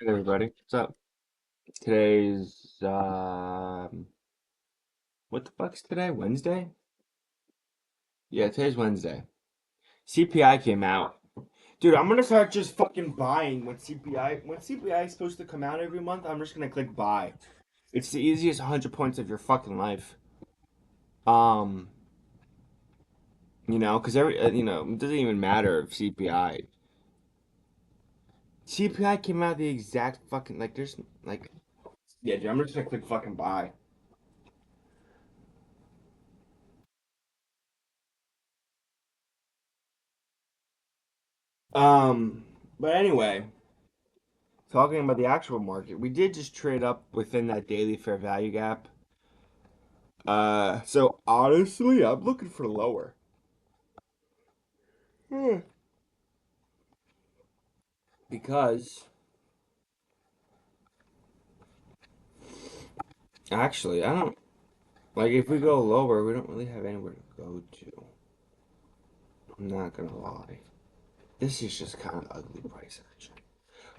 Hey everybody, what's up? Today's what the fuck's today? Wednesday? Yeah, today's Wednesday. CPI came out. Dude, I'm gonna start just fucking buying when CPI is supposed to come out every month. I'm just gonna click buy. It's the easiest 100 points of your fucking life. Um, because it doesn't even matter if CPI came out the exact fucking like there's like yeah, dude, I'm just gonna click fucking buy. But anyway. Talking about the actual market, we did just trade up within that daily fair value gap. So honestly, I'm looking for lower. Hmm. Because actually, I don't like if we go lower, we don't really have anywhere to go to. I'm not gonna lie. This is just kind of ugly price action.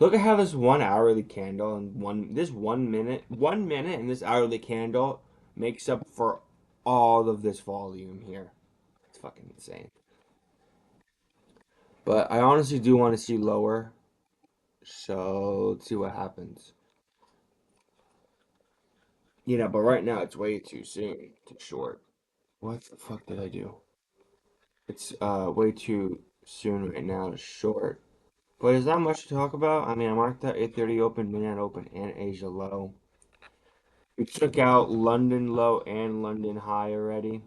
Look at how this 1 hourly candle and this 1 minute and this hourly candle makes up for all of this volume here. It's fucking insane. But I honestly do want to see lower. So let's see what happens. But right now it's way too soon to short. What the fuck did I do? It's way too soon right now to short. But is that much to talk about? I mean, I marked that 8:30 open, midnight open, and Asia low. We took out London low and London high already.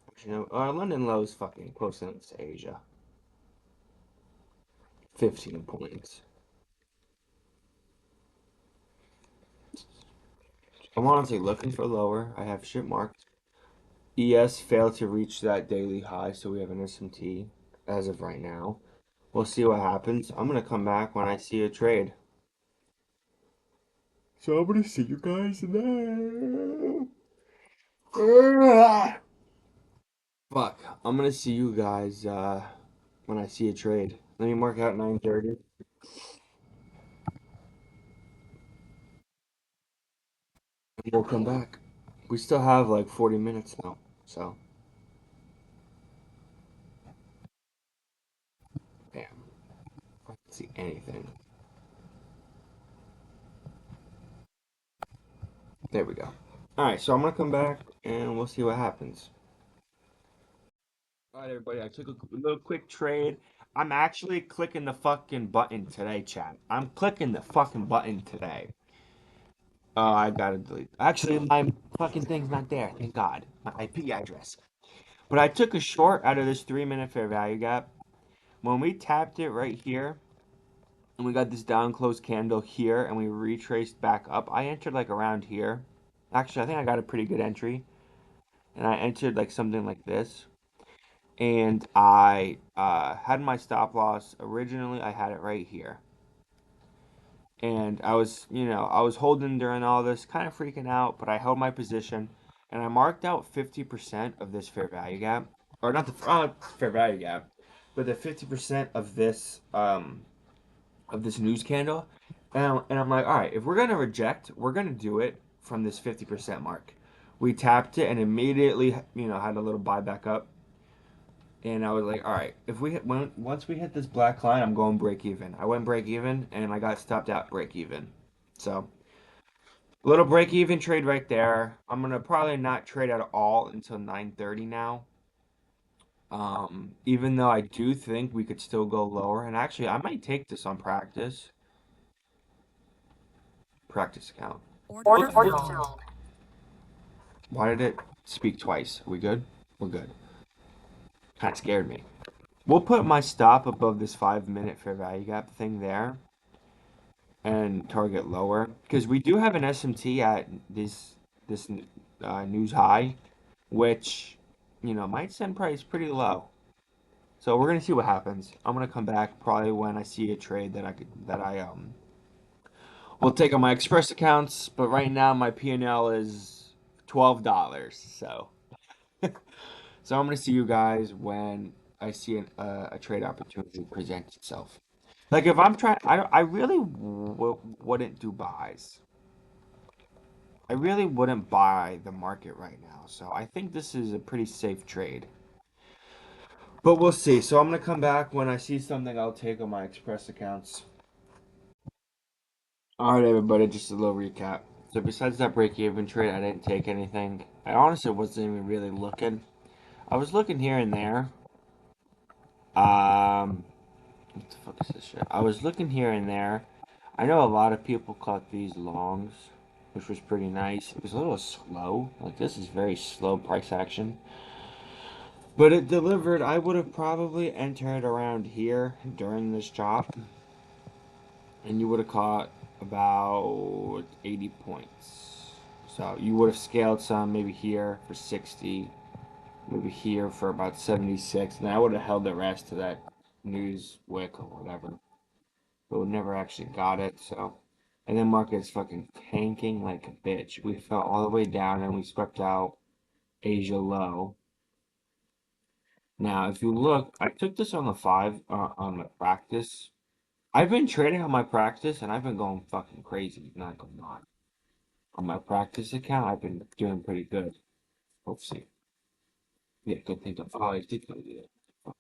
Actually, no, London low is fucking close enough to Asia. 15 points. I'm honestly looking for lower. I have shit marked. ES failed to reach that daily high, so we have an SMT as of right now. We'll see what happens. I'm gonna come back when I see a trade. So I'm gonna see you guys there. Fuck. I'm gonna see you guys when I see a trade. Let me mark out 9:30 and we'll come back. We still have like 40 minutes now, so damn. I don't see anything. There we go. Alright, so I'm gonna come back and we'll see what happens. All right, everybody. I took a little quick trade. I'm actually clicking the fucking button today, chat. I'm clicking the fucking button today. Oh, I gotta delete. Actually, my fucking thing's not there. Thank God. My IP address. But I took a short out of this 3 minute fair value gap. When we tapped it right here, and we got this down close candle here, and we retraced back up, I entered like around here. Actually, I think I got a pretty good entry. And I entered like something like this. And I had my stop loss originally. I had it right here, and I was holding during all this, kind of freaking out, but I held my position, and I marked out 50% of this fair value gap, or not the fair value gap, but the 50% of this news candle, and I'm like, all right, if we're gonna reject, we're gonna do it from this 50% mark. We tapped it and immediately, had a little buyback up. And I was like, all right, if we once we hit this black line, I'm going break even. I went break even, and I got stopped at break even. So little break even trade right there. I'm gonna probably not trade at all until 9:30 now. Even though I do think we could still go lower, and actually I might take this on practice account. Order fulfilled. Why did it speak twice? Are we good? We're good. Kind of scared me. We'll put my stop above this 5 minute fair value gap thing there and target lower because we do have an SMT at this news high, which might send price pretty low. So we're gonna see what happens. I'm gonna come back probably when I see a trade that I will take on my Express accounts. But right now my P&L is $12. So I'm gonna see you guys when I see a trade opportunity present itself. Like if I'm trying, I really wouldn't do buys. I really wouldn't buy the market right now. So I think this is a pretty safe trade. But we'll see. So I'm gonna come back when I see something I'll take on my Express accounts. All right, everybody, just a little recap. So besides that break-even trade, I didn't take anything. I honestly wasn't even really looking. I was looking here and there. What the fuck is this shit? I was looking here and there. I know a lot of people caught these longs, which was pretty nice. It was a little slow. Like this is very slow price action. But it delivered. I would have probably entered around here during this drop, and you would have caught about 80 points. So you would have scaled some maybe here for 60, maybe here for about 76, and I would have held the rest to that news wick or whatever. But we never actually got it, so. And then market's fucking tanking like a bitch. We fell all the way down and we swept out Asia low. Now, if you look, I took this on the 5 on my practice. I've been trading on my practice and I've been going fucking crazy, not going on. On my practice account, I've been doing pretty good. Let's see. Yeah, good thing to. Oh, I did go do that. Fuck.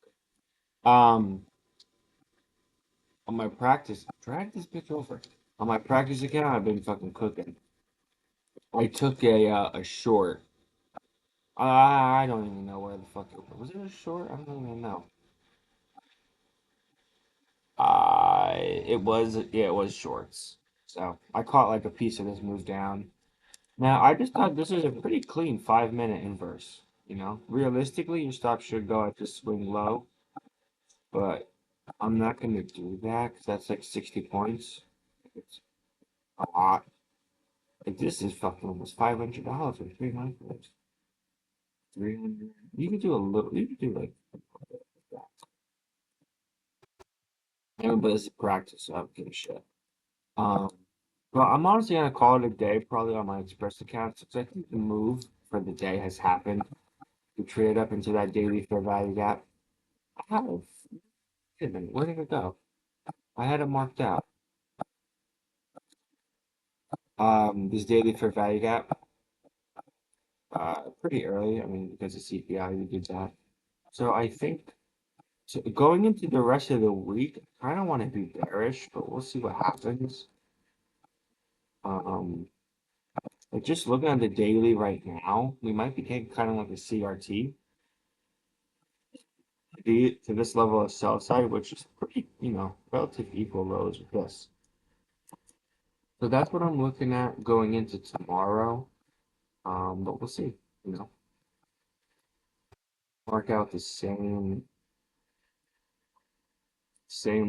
On my practice, drag this bitch over. On my practice account, I've been fucking cooking. I took a short. I don't even know where the fuck it was. Was it a short? I don't even know. Yeah, it was shorts. So I caught like a piece of this move down. Now I just thought this was a pretty clean 5 minute inverse. You know, realistically, your stop should go at the swing low, but I'm not gonna do that because that's like 60 points. It's a lot. Like this is fucking almost $500 for 300. 300. You could do a little. You could do like that. Yeah, but it's practice, so I don't give a shit. Um, but I'm honestly gonna call it a day, probably on my Express account, since I think the move for the day has happened. We traded up into that daily fair value gap. How? Wait a minute, where did it go? I had it marked out. This daily fair value gap, pretty early. I mean, because of CPI, we did that. So I think so going into the rest of the week, I kind of want to be bearish, but we'll see what happens. Um, like just looking at the daily right now, we might be taking kind of like a CRT to this level of sell side, which is pretty, relative equal lows with this. So that's what I'm looking at going into tomorrow. But we'll see. You know, mark out the same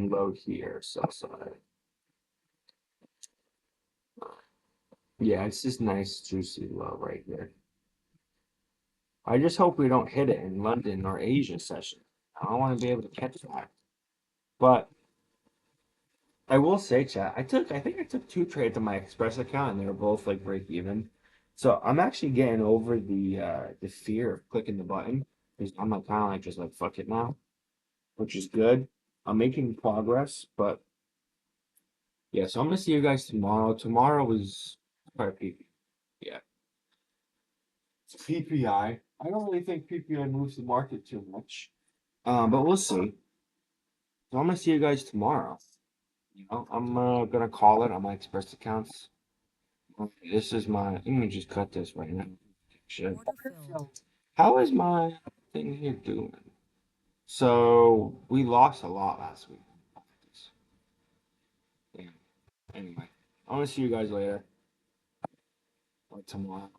low here, sell side. Yeah, it's this nice juicy low right here. I just hope we don't hit it in London or Asia session. I don't want to be able to catch that. But I will say, chat, I think I took two trades on my Express account and they were both like break even. So I'm actually getting over the fear of clicking the button because I'm like kind of like just like fuck it now, which is good. I'm making progress, but yeah, so I'm gonna see you guys tomorrow. Tomorrow is probably yeah. It's PPI. I don't really think PPI moves the market too much. But we'll see. So I'm gonna see you guys tomorrow. I'm gonna call it on my Express accounts. Okay, this is my. Let me just cut this right now. Shit. How is my thing here doing? So we lost a lot last week. Damn. Anyway, I'm gonna see you guys later or tomorrow.